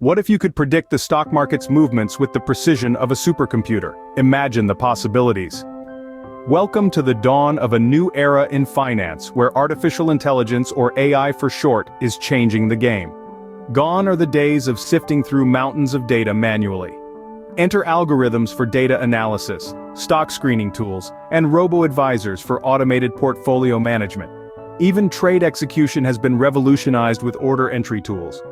What if you could predict the stock market's movements with the precision of a supercomputer? Imagine the possibilities. Welcome to the dawn of a new era in finance where artificial intelligence, or AI for short, is changing the game. Gone are the days of sifting through mountains of data manually. Enter algorithms for data analysis, stock screening tools, and robo-advisors for automated portfolio management. Even trade execution has been revolutionized with order entry tools.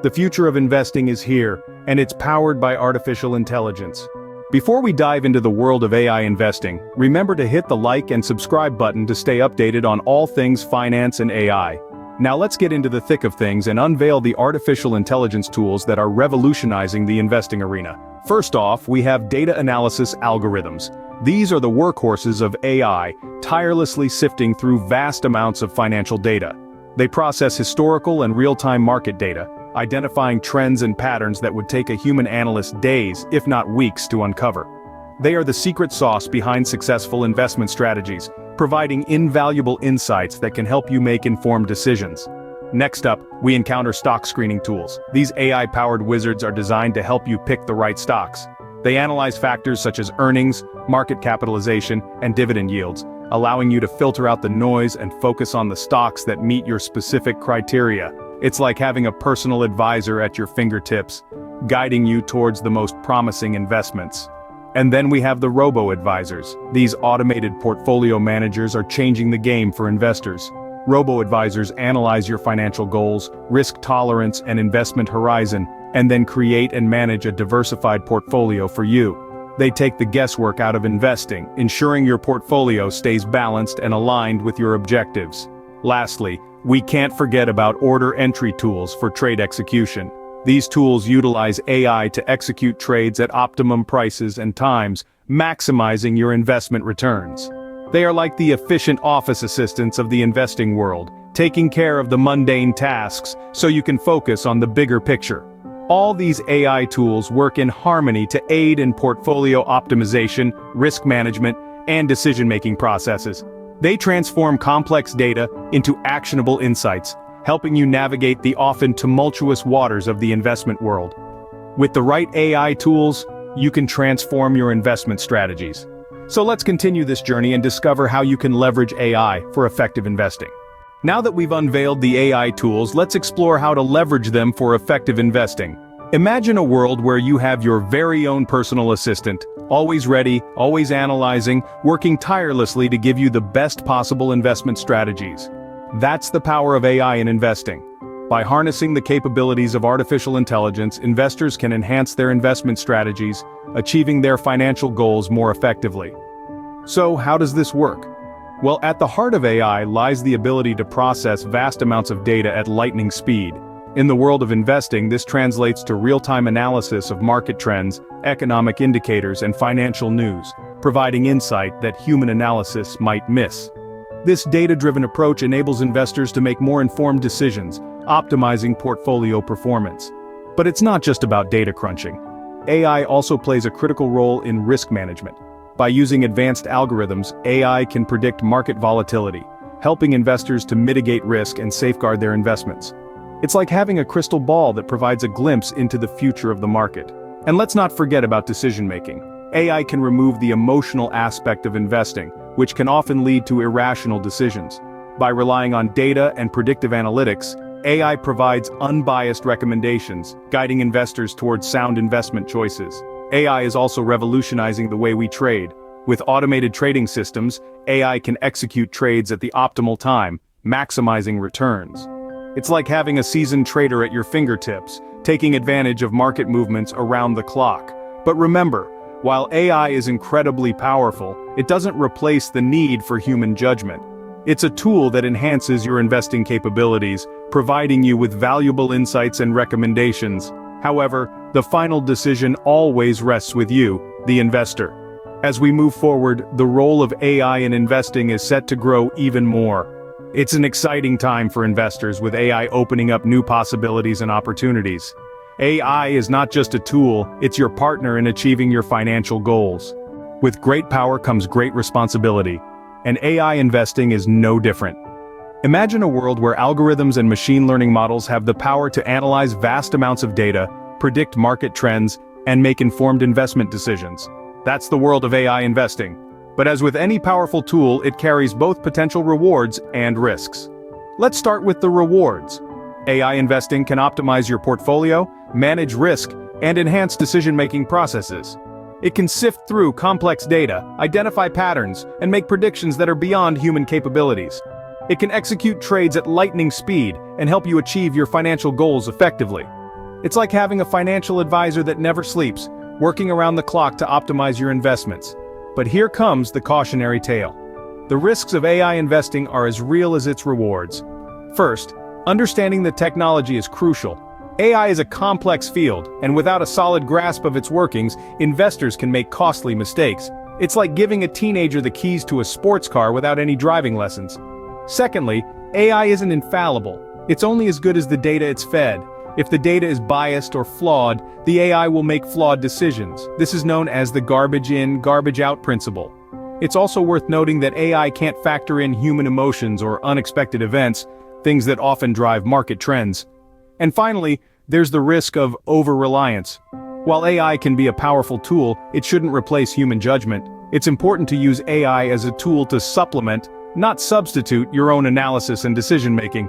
The future of investing is here, and it's powered by artificial intelligence. Before we dive into the world of AI investing, remember to hit the like and subscribe button to stay updated on all things finance and AI. Now let's get into the thick of things and unveil the artificial intelligence tools that are revolutionizing the investing arena. First off, we have data analysis algorithms. These are the workhorses of AI, tirelessly sifting through vast amounts of financial data. They process historical and real-time market data, identifying trends and patterns that would take a human analyst days, if not weeks, to uncover. They are the secret sauce behind successful investment strategies, providing invaluable insights that can help you make informed decisions. Next up, we encounter stock screening tools. These AI-powered wizards are designed to help you pick the right stocks. They analyze factors such as earnings, market capitalization, and dividend yields, allowing you to filter out the noise and focus on the stocks that meet your specific criteria. It's like having a personal advisor at your fingertips, guiding you towards the most promising investments. And then we have the robo-advisors. These automated portfolio managers are changing the game for investors. Robo-advisors analyze your financial goals, risk tolerance, and investment horizon, and then create and manage a diversified portfolio for you. They take the guesswork out of investing, ensuring your portfolio stays balanced and aligned with your objectives. Lastly, we can't forget about order entry tools for trade execution. These tools utilize AI to execute trades at optimum prices and times, maximizing your investment returns. They are like the efficient office assistants of the investing world, taking care of the mundane tasks so you can focus on the bigger picture. All these AI tools work in harmony to aid in portfolio optimization, risk management, and decision-making processes. They transform complex data into actionable insights, helping you navigate the often tumultuous waters of the investment world. With the right AI tools, you can transform your investment strategies. So let's continue this journey and discover how you can leverage AI for effective investing. Now that we've unveiled the AI tools, let's explore how to leverage them for effective investing. Imagine a world where you have your very own personal assistant, always ready, always analyzing, working tirelessly to give you the best possible investment strategies. That's the power of AI in investing. By harnessing the capabilities of artificial intelligence, investors can enhance their investment strategies, achieving their financial goals more effectively. So, how does this work? Well, at the heart of AI lies the ability to process vast amounts of data at lightning speed. In the world of investing, this translates to real-time analysis of market trends, economic indicators, and financial news, providing insight that human analysis might miss. This data-driven approach enables investors to make more informed decisions, optimizing portfolio performance. But it's not just about data crunching. AI also plays a critical role in risk management. By using advanced algorithms, AI can predict market volatility, helping investors to mitigate risk and safeguard their investments. It's like having a crystal ball that provides a glimpse into the future of the market. And let's not forget about decision-making. AI can remove the emotional aspect of investing, which can often lead to irrational decisions. By relying on data and predictive analytics, AI provides unbiased recommendations, guiding investors towards sound investment choices. AI is also revolutionizing the way we trade. With automated trading systems, AI can execute trades at the optimal time, maximizing returns. It's like having a seasoned trader at your fingertips, taking advantage of market movements around the clock. But remember, while AI is incredibly powerful, it doesn't replace the need for human judgment. It's a tool that enhances your investing capabilities, providing you with valuable insights and recommendations. However, the final decision always rests with you, the investor. As we move forward, the role of AI in investing is set to grow even more. It's an exciting time for investors, with AI opening up new possibilities and opportunities. AI is not just a tool, it's your partner in achieving your financial goals. With great power comes great responsibility, and AI investing is no different. Imagine a world where algorithms and machine learning models have the power to analyze vast amounts of data, predict market trends, and make informed investment decisions. That's the world of AI investing. But as with any powerful tool, it carries both potential rewards and risks. Let's start with the rewards. AI investing can optimize your portfolio, manage risk, and enhance decision-making processes. It can sift through complex data, identify patterns, and make predictions that are beyond human capabilities. It can execute trades at lightning speed and help you achieve your financial goals effectively. It's like having a financial advisor that never sleeps, working around the clock to optimize your investments. But here comes the cautionary tale. The risks of AI investing are as real as its rewards. First, understanding the technology is crucial. AI is a complex field, and without a solid grasp of its workings, investors can make costly mistakes. It's like giving a teenager the keys to a sports car without any driving lessons. Secondly, AI isn't infallible. It's only as good as the data it's fed. If the data is biased or flawed, the AI will make flawed decisions. This is known as the garbage in, garbage out principle. It's also worth noting that AI can't factor in human emotions or unexpected events, things that often drive market trends. And finally, there's the risk of over-reliance. While AI can be a powerful tool, it shouldn't replace human judgment. It's important to use AI as a tool to supplement, not substitute, your own analysis and decision-making.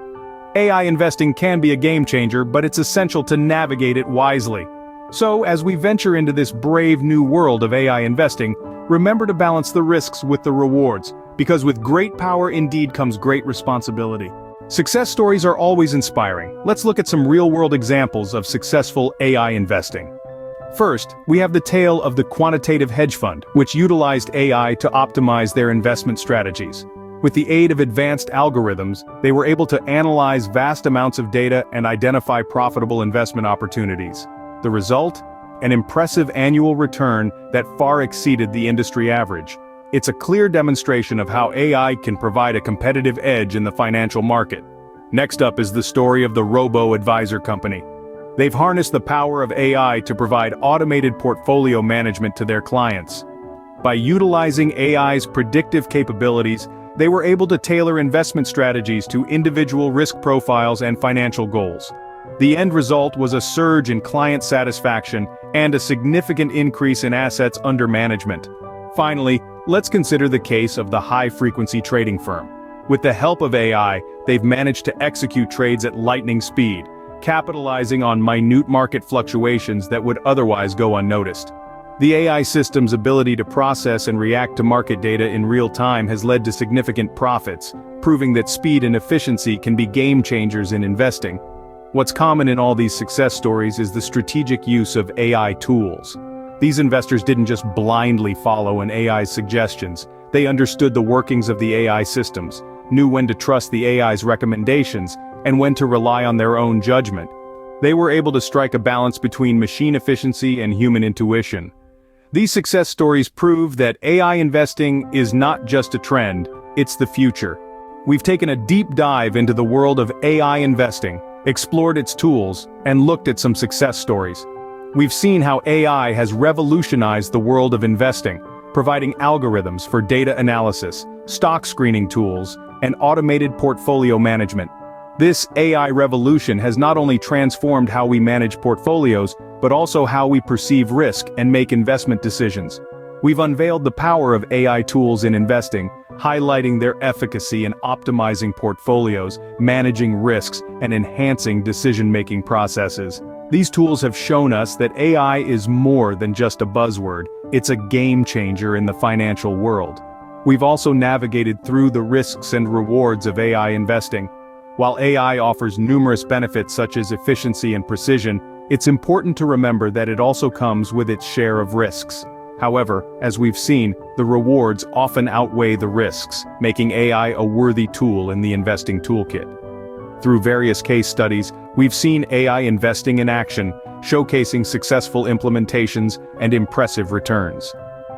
AI investing can be a game changer, but it's essential to navigate it wisely. So, as we venture into this brave new world of AI investing, remember to balance the risks with the rewards, because with great power indeed comes great responsibility. Success stories are always inspiring. Let's look at some real-world examples of successful AI investing. First, we have the tale of the quantitative hedge fund, which utilized AI to optimize their investment strategies. With the aid of advanced algorithms, they were able to analyze vast amounts of data and identify profitable investment opportunities. The result? An impressive annual return that far exceeded the industry average. It's a clear demonstration of how AI can provide a competitive edge in the financial market. Next up is the story of the robo-advisor company. They've harnessed the power of AI to provide automated portfolio management to their clients. By utilizing AI's predictive capabilities, they were able to tailor investment strategies to individual risk profiles and financial goals. The end result was a surge in client satisfaction and a significant increase in assets under management. Finally, let's consider the case of the high-frequency trading firm. With the help of AI, they've managed to execute trades at lightning speed, capitalizing on minute market fluctuations that would otherwise go unnoticed. The AI system's ability to process and react to market data in real time has led to significant profits, proving that speed and efficiency can be game changers in investing. What's common in all these success stories is the strategic use of AI tools. These investors didn't just blindly follow an AI's suggestions, they understood the workings of the AI systems, knew when to trust the AI's recommendations, and when to rely on their own judgment. They were able to strike a balance between machine efficiency and human intuition. These success stories prove that AI investing is not just a trend, it's the future. We've taken a deep dive into the world of AI investing, explored its tools, and looked at some success stories. We've seen how AI has revolutionized the world of investing, providing algorithms for data analysis, stock screening tools, and automated portfolio management. This AI revolution has not only transformed how we manage portfolios, but also how we perceive risk and make investment decisions. We've unveiled the power of AI tools in investing, highlighting their efficacy in optimizing portfolios, managing risks, and enhancing decision-making processes. These tools have shown us that AI is more than just a buzzword, it's a game changer in the financial world. We've also navigated through the risks and rewards of AI investing. While AI offers numerous benefits such as efficiency and precision, it's important to remember that it also comes with its share of risks. However, as we've seen, the rewards often outweigh the risks, making AI a worthy tool in the investing toolkit. Through various case studies, we've seen AI investing in action, showcasing successful implementations and impressive returns.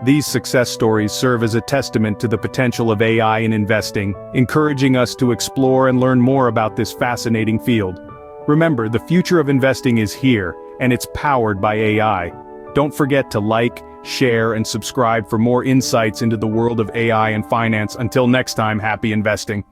These success stories serve as a testament to the potential of AI in investing, encouraging us to explore and learn more about this fascinating field. Remember, the future of investing is here, and it's powered by AI. Don't forget to like, share, and subscribe for more insights into the world of AI and finance. Until next time, happy investing.